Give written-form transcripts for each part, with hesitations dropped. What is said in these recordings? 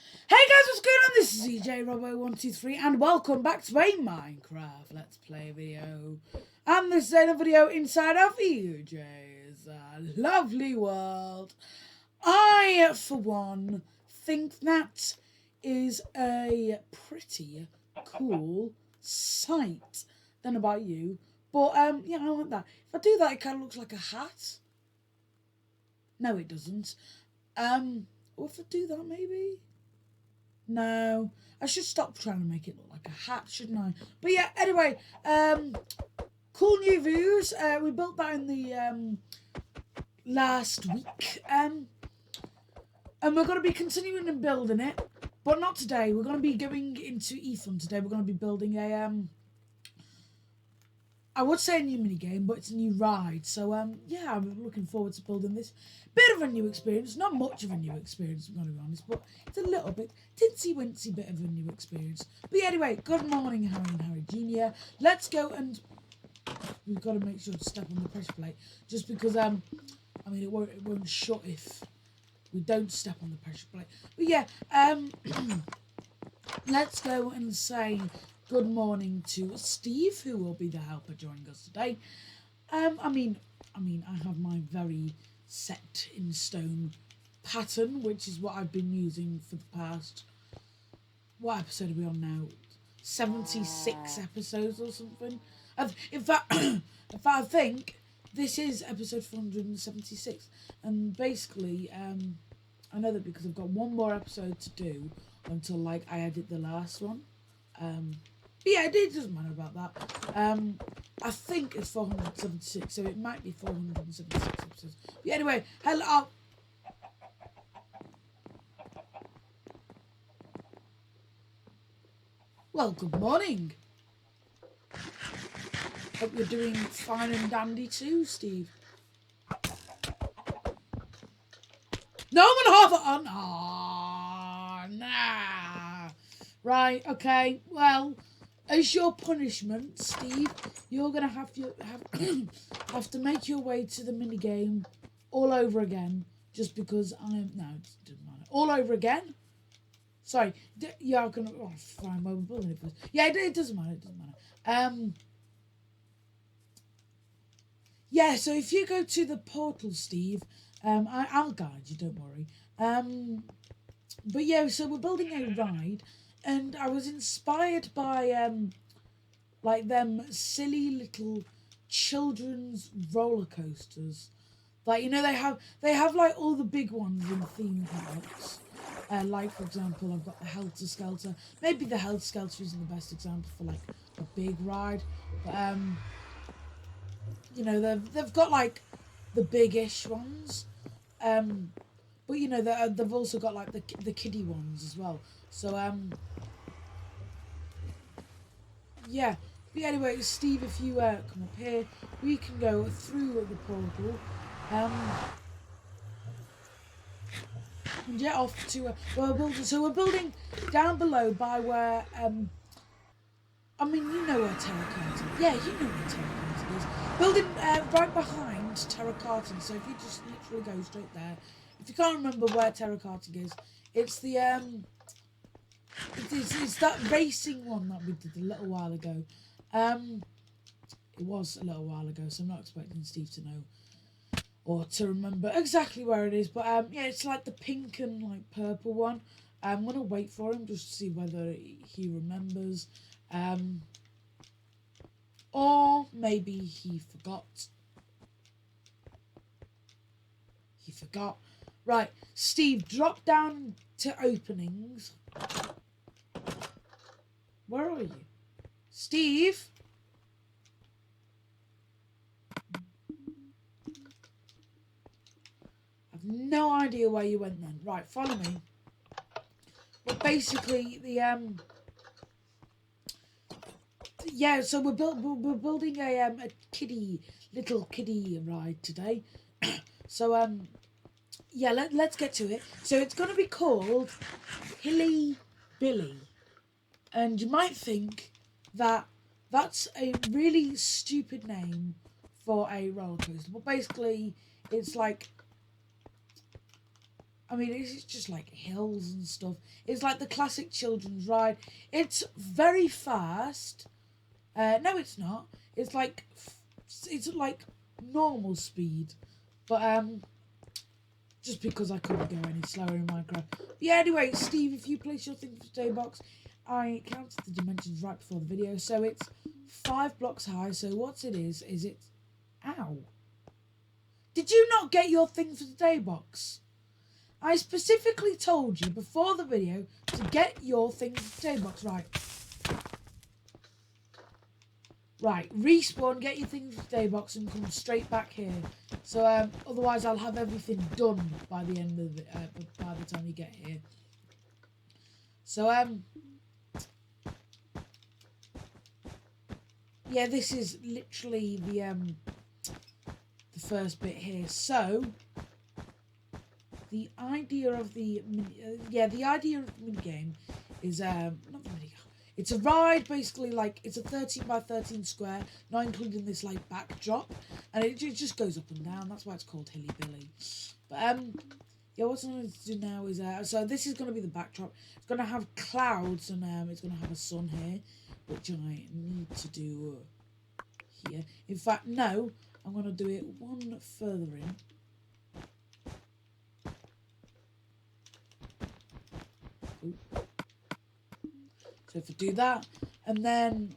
Hey guys, what's going on? This is EJ Robo123 and welcome back to a Minecraft Let's Play video. And this is another video inside of EJ's lovely world. I, for one, think that is a pretty cool sight. Don't know about you, but yeah, I like that. If I do that, it kind of looks like a hat. No, it doesn't. Or if I do that, maybe. No, I should stop trying to make it look like a hat, shouldn't I? But yeah, anyway, cool new views. We built that in the last week, and we're going to be continuing and building it, but not today. We're going to be going into Ethan today. We're going to be building a I would say a new mini game, but it's a new ride. So yeah, I'm looking forward to building this. Bit of a new experience, not much of a new experience, I'm going to be honest, but it's a little bit, tinsy-wincy bit of a new experience. But yeah, anyway, good morning, Harry and Harry Jr. Let's go and we've got to make sure to step on the pressure plate, just because I mean it won't shut if we don't step on the pressure plate. But yeah, let's go and say good morning to Steve, who will be the helper joining us today. I mean, I have my very set in stone pattern, which is what I've been using for the past, what episode are we on now? 76 episodes or something. In fact, I think this is episode 476. And basically, I know that because I've got one more episode to do until like I edit the last one. But yeah, it doesn't matter about that. I think it's 476, so it might be 476 episodes. But yeah, anyway, hello. Well, good morning. Hope you're doing fine and dandy too, Steve. No one half on. Ah, nah. Right. Okay. Well. As your punishment, Steve, you're gonna have to make your way to the mini game all over again, just because it doesn't matter. All over again. Sorry, yeah, I'm gonna fine. Well, we're building it first. Yeah, it doesn't matter. It doesn't matter. Yeah. So if you go to the portal, Steve, I'll guide you. Don't worry. But yeah, so we're building a ride. And I was inspired by like them silly little children's roller coasters. Like, you know, they have like all the big ones in theme parks. Like, for example, I've got the Helter Skelter. Maybe the Helter Skelter isn't the best example for like a big ride, but you know, they've got like the big-ish ones. But you know, they've also got like the kiddie ones as well. So yeah. But anyway, Steve, if you come up here, we can go through the portal. And get off to we're building down below by where I mean, you know where Terra Carton. Yeah, you know where Terra Carton is. Building right behind Terra Carton. So if you just literally go straight there. If you can't remember where Terra Carton is, it's the it's that racing one that we did a little while ago. It was a little while ago, so I'm not expecting Steve to know or to remember exactly where it is. But yeah, it's like the pink and like purple one. I'm gonna wait for him just to see whether he remembers. Or maybe he forgot. He forgot. Right, Steve, drop down to openings. Where are you? Steve? I've no idea where you went then. Right, follow me. But basically, the yeah, so we're building a little kiddie ride today. So yeah, let's get to it. So it's gonna be called Hilly Billy, and you might think that that's a really stupid name for a roller coaster, but basically it's like I mean, it's just like hills and stuff. It's like the classic children's ride. It's very fast. No, it's not. It's like normal speed, but just because I couldn't go any slower in Minecraft. But yeah. Anyway, Steve, if you place your thing for today box, I counted the dimensions right before the video, so it's 5 blocks high. So what it is it? Ow! Did you not get your thing for today box? I specifically told you before the video to get your thing for today box. Right, respawn, get your thing for today box, and come straight back here. So otherwise, I'll have everything done by the end of by the time you get here. So yeah, this is literally the first bit here. So the idea of the mini game is not the mini. It's a ride, basically, like, it's a 13 by 13 square, not including this, like, backdrop, and it just goes up and down. That's why it's called Hilly Billy. But yeah, what I'm going to do now is so this is going to be the backdrop. It's going to have clouds, and it's going to have a sun here, which I need to do here. In fact, no, I'm going to do it one further in. Ooh. So if I do that, and then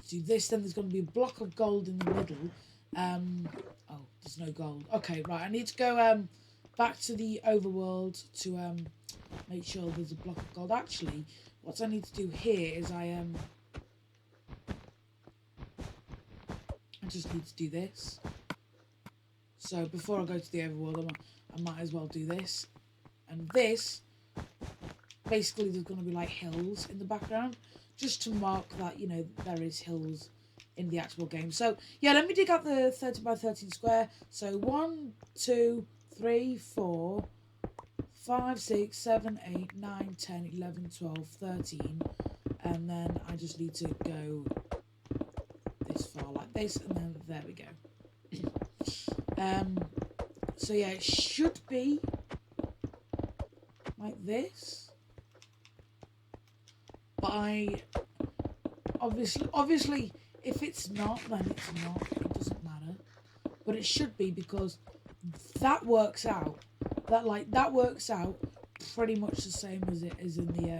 do this, then there's going to be a block of gold in the middle. Oh, there's no gold. Okay, right. I need to go back to the overworld to make sure there's a block of gold. Actually, what I need to do here is I just need to do this. So before I go to the overworld, I might as well do this. And this, basically, there's going to be like hills in the background, just to mark that, you know, there is hills in the actual game. So yeah, let me dig out the 30 by 13 square. So 1, 2, 3, 4, 5, 6, 7, 8, 9, 10, 11, 12, 13, and then I just need to go this far like this, and then there we go. So yeah, it should be like this, but I obviously if it's not, then it's not. It doesn't matter, but it should be, because that works out. That works out pretty much the same as it is in the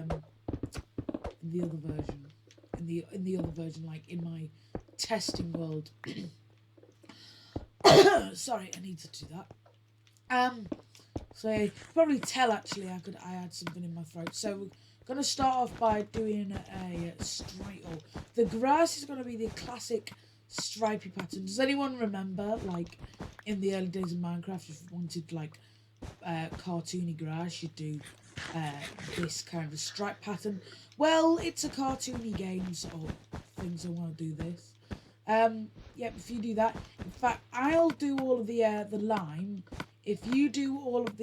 other version. In the other version, like in my testing world. Sorry, I need to do that. So you probably tell, actually I had something in my throat. So we're gonna start off by doing a stripe. The grass is gonna be the classic stripy pattern. Does anyone remember, like, in the early days of Minecraft, if you wanted like cartoony grass, you'd do this kind of stripe pattern? Well, it's a cartoony game, so things I want to do this. Yeah, if you do that, in fact, I'll do all of the lime. If you do all of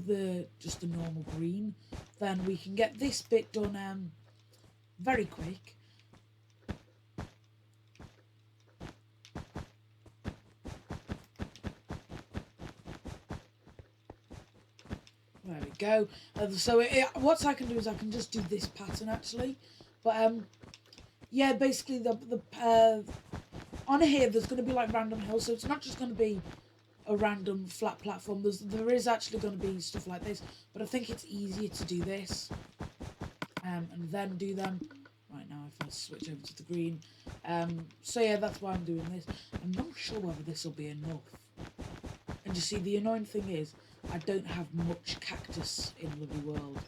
the just the normal green, then we can get this bit done very quick. There we go. So what I can do is I can just do this pattern, actually, but yeah, basically the on here there's going to be like random hills, so it's not just going to be a random flat platform. There is actually going to be stuff like this, but I think it's easier to do this and then do them. Right, now if I switch over to the green, so yeah, that's why I'm doing this. I'm not sure whether this will be enough. And you see, the annoying thing is I don't have much cactus in Lovely World.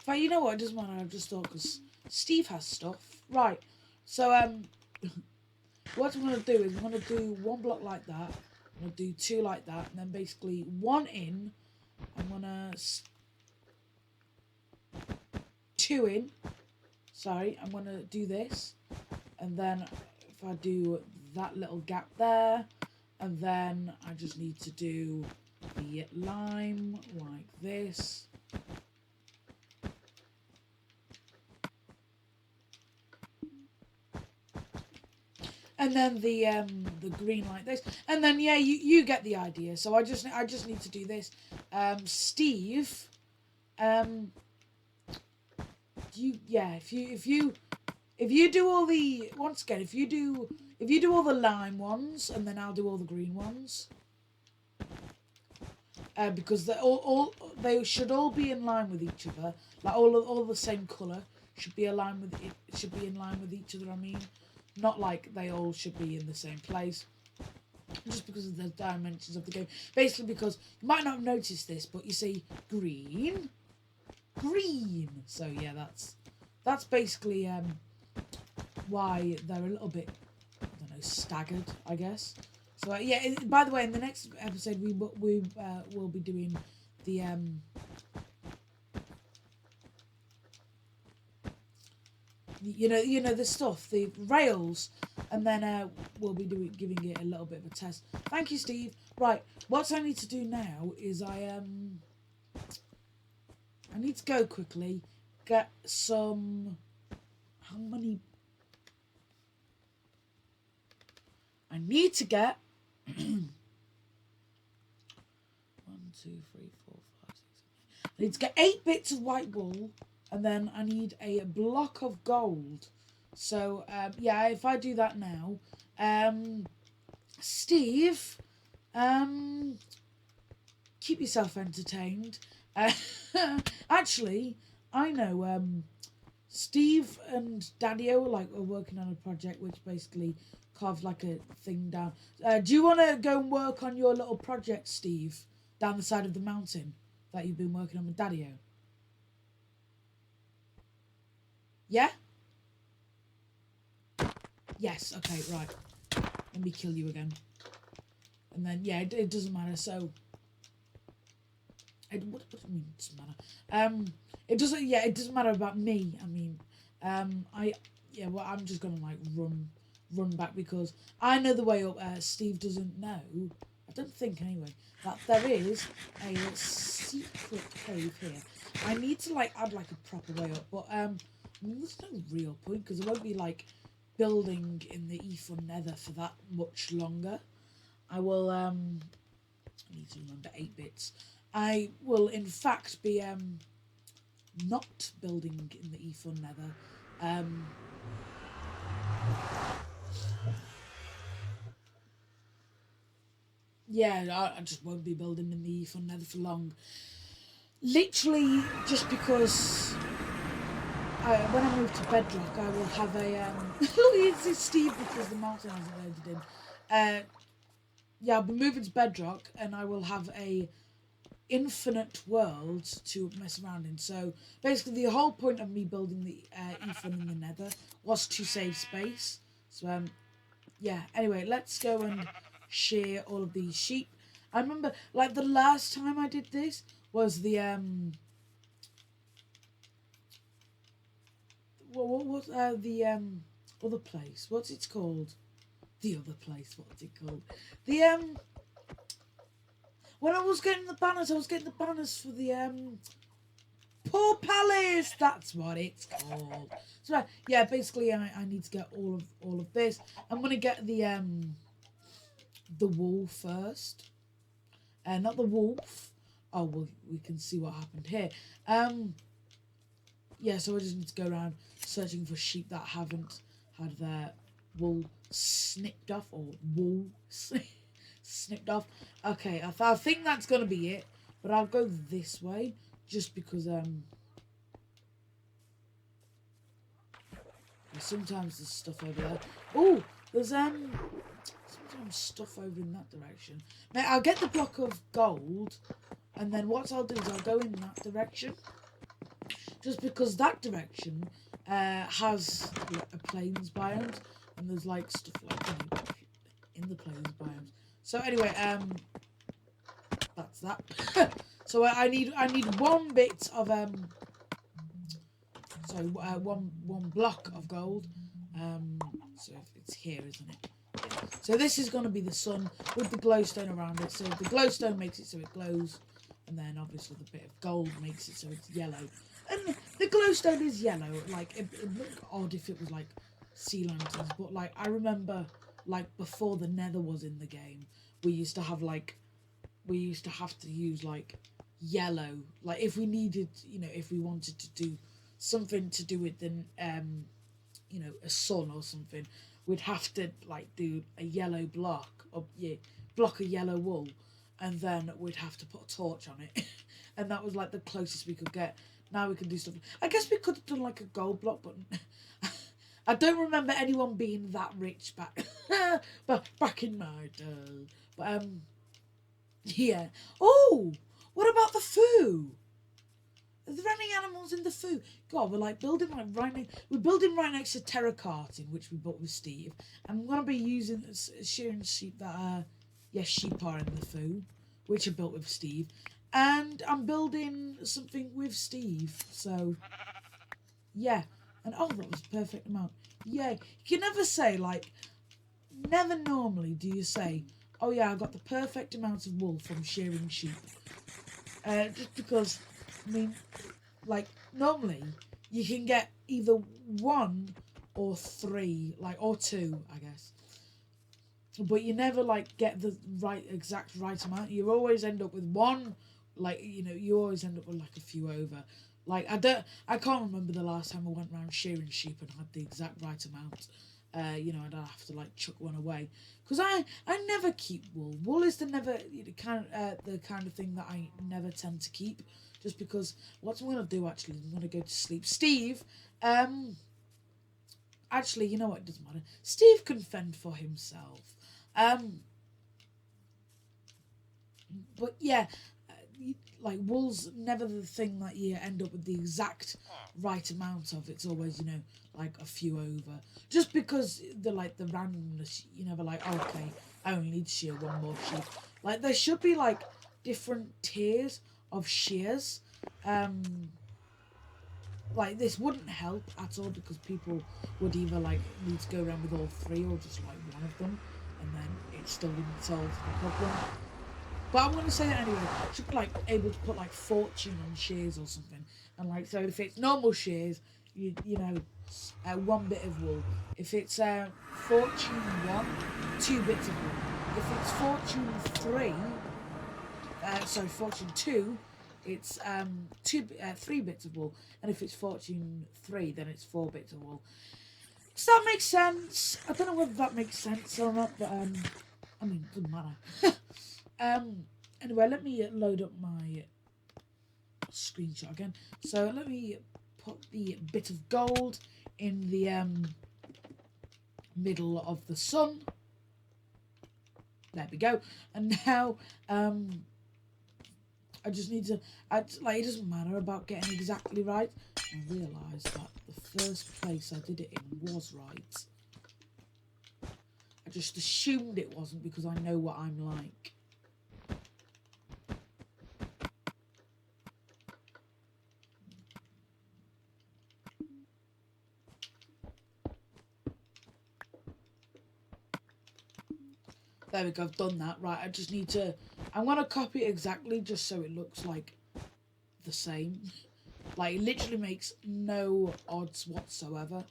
But you know what, it doesn't matter, I've just thought, because Steve has stuff. Right, so what I'm going to do is I'm going to do one block like that, I'm going to do two like that, and then basically one in, I'm going to two in, sorry, I'm going to do this, and then if I do that little gap there, and then I just need to do the lime like this. and then the green like this, and then yeah, you get the idea. So I just need to do this. Steve, if you do all the once again, if you do all the lime ones, and then I'll do all the green ones. Because they should all be in line with each other, like all the same colour should be aligned with it. Should be in line with each other. I mean, not like they all should be in the same place, just because of the dimensions of the game. Basically, because you might not have noticed this, but you see green. So yeah, that's basically why they're a little bit, I don't know, staggered, I guess. So yeah. By the way, in the next episode, we will be doing the you know the stuff, the rails, and then we'll be giving it a little bit of a test. Thank you, Steve. Right, what I need to do now is I need to go quickly get some. How many? I need to get 1, 2, 3, 4, 5, 6, 7. I need to get 8 bits of white wool, and then I need a block of gold. So yeah, if I do that now, Steve, keep yourself entertained. Actually, I know Steve and Daddy-O are working on a project which basically carves like a thing down. Do you want to go and work on your little project, Steve, down the side of the mountain that you've been working on with Daddy-O? Yeah? Yes, okay, right. Let me kill you again. And then, yeah, it doesn't matter, so... What do you mean it doesn't matter? It doesn't matter about me. I mean, I'm just gonna run back because I know the way up. Steve doesn't know. I don't think anyway that there is a secret cave here. I need to add a proper way up, but there's no real point because I won't be building in the Ether Nether for that much longer. I will I need to remember 8 bits. I will, in fact, be not building in the Ether Nether. Yeah, I just won't be building in the Ether Nether for long. Literally, just because when I move to Bedrock, I will have a... look, it's Steve because the mountain hasn't loaded in. Yeah, I'll be moving to Bedrock, and I will have a infinite world to mess around in. So basically the whole point of me building the Ethan in the Nether was to save space. So yeah, anyway, let's go and shear all of these sheep. I remember the last time I did this was the what was the other place, what's it called? The other place, what's it called? The when I was getting the banners, for the Poor Palace. That's what it's called. So yeah, basically I need to get all of this. I'm gonna get the wool first. Not the wolf. Oh well, we can see what happened here. Yeah, so I just need to go around searching for sheep that haven't had their wool snipped off, or wool snipped off. Okay, I think that's gonna be it, but I'll go this way just because sometimes there's stuff over there. Oh, there's sometimes stuff over in that direction. Now I'll get the block of gold, and then what I'll do is I'll go in that direction, just because that direction has a plains biome, and there's stuff in the plains biomes. So anyway, that's that. So I need 1 bit of one block of gold. So if it's here, isn't it? Yeah. So this is going to be the sun with the glowstone around it. So the glowstone makes it so it glows, and then obviously the bit of gold makes it so it's yellow. And the glowstone is yellow. It would look odd if it was sea lanterns, but I remember like before the Nether was in the game, we used to have to use like yellow, like if we needed, if we wanted to do something to do with the a sun or something, we'd have to like do a yellow block, or block of yellow wool, and then we'd have to put a torch on it. And that was like the closest we could get. Now we can do stuff. I guess we could have done like a gold block, but I don't remember anyone being that rich but back in my day. But yeah. Oh, what about the foo? Are there any animals in the foo? God, we're like building we're building right next to Terra Carting, which we bought with Steve, and I'm gonna be using shearing sheep that are sheep are in the foo, which are built with Steve, and I'm building something with Steve. So yeah, and oh, that was the perfect amount. Yeah, you can never say never normally do you say, oh yeah, I got the perfect amount of wool from shearing sheep, just because. I mean, like, normally you can get either 1 or 3, or 2, I guess. But you never, get the exact right amount. You always end up with 1, you always end up with, a few over. I can't remember the last time I went around shearing sheep and had the exact right amount. I'd have to, chuck one away. Because I never keep wool. Wool is the kind of thing that I never tend to keep. Just because what I'm going to do, actually, I'm going to go to sleep. Steve, actually, you know what, it doesn't matter. Steve can fend for himself. But yeah, wool's never the thing that you end up with the exact right amount of. It's always, a few over. Just because the randomness, you never okay, I only need to shear 1 more sheep. There should be, different tiers of shears. This wouldn't help at all, because people would either need to go around with all 3 or just 1 of them, and then it still wouldn't solve the problem. But I'm going to say that anyway. Should be able to put fortune on shears or something, and so if it's normal shears, you know 1 bit of wool. If it's fortune 1, 2 bits of wool. If it's fortune 3, fortune 2, it's 3 bits of wool, and if it's fortune 3, then it's 4 bits of wool. Does that make sense? I don't know whether that makes sense or not, but I mean, it doesn't matter. Anyway, let me load up my screenshot again. So let me put the bit of gold in the middle of the sun. There we go. And now I just need to, it doesn't matter about getting exactly right. I realised that the first place I did it in was right. I just assumed it wasn't, because I know what I'm like. There we go, I've done that. Right, I just need to... I'm going to copy it exactly just so it looks like the same. It literally makes no odds whatsoever.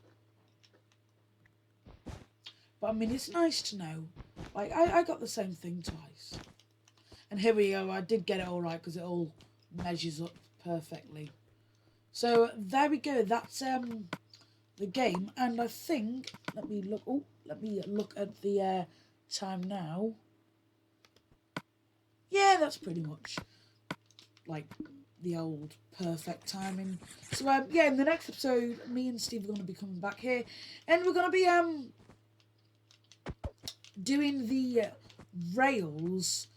But, I mean, it's nice to know. I got the same thing twice. And here we go, I did get it all right, because it all measures up perfectly. So, there we go, that's the game. And I think... Let me look at the... time now. Yeah, that's pretty much the old perfect timing. So yeah, in the next episode, me and Steve are going to be coming back here, and we're going to be doing the rails.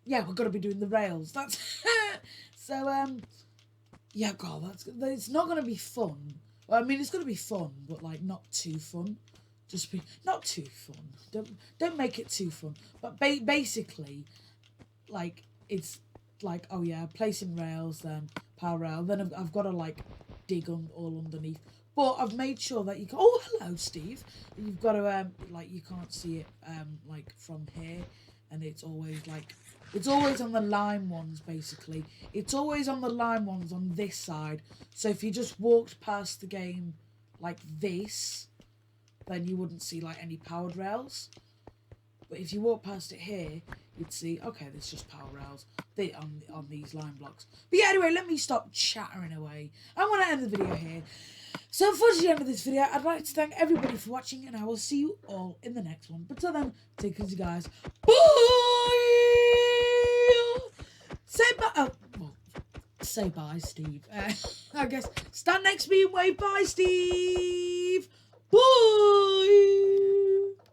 Yeah, we're going to be doing the rails. That's so yeah, God, it's not going to be fun. Well, I mean, it's going to be fun, but not too fun. Just be not too fun. Don't make it too fun. But basically, it's oh yeah, placing rails, then power rail, then I've got to dig on all underneath. But I've made sure that you can. Oh, hello, Steve. You've got to you can't see it from here, and it's always it's always on the lime ones. Basically, it's always on the lime ones on this side. So if you just walked past the game like this. then you wouldn't see like any powered rails. But if you walk past it here, you'd see, okay, there's just power rails on these line blocks. But yeah, anyway, let me stop chattering away. I want to end the video here. So unfortunately, at the end of this video, I'd like to thank everybody for watching, and I will see you all in the next one. But till then, take it easy, guys. Bye! Say bye. Oh, well, say bye, Steve. I guess stand next to me and wave bye, Steve. Bye!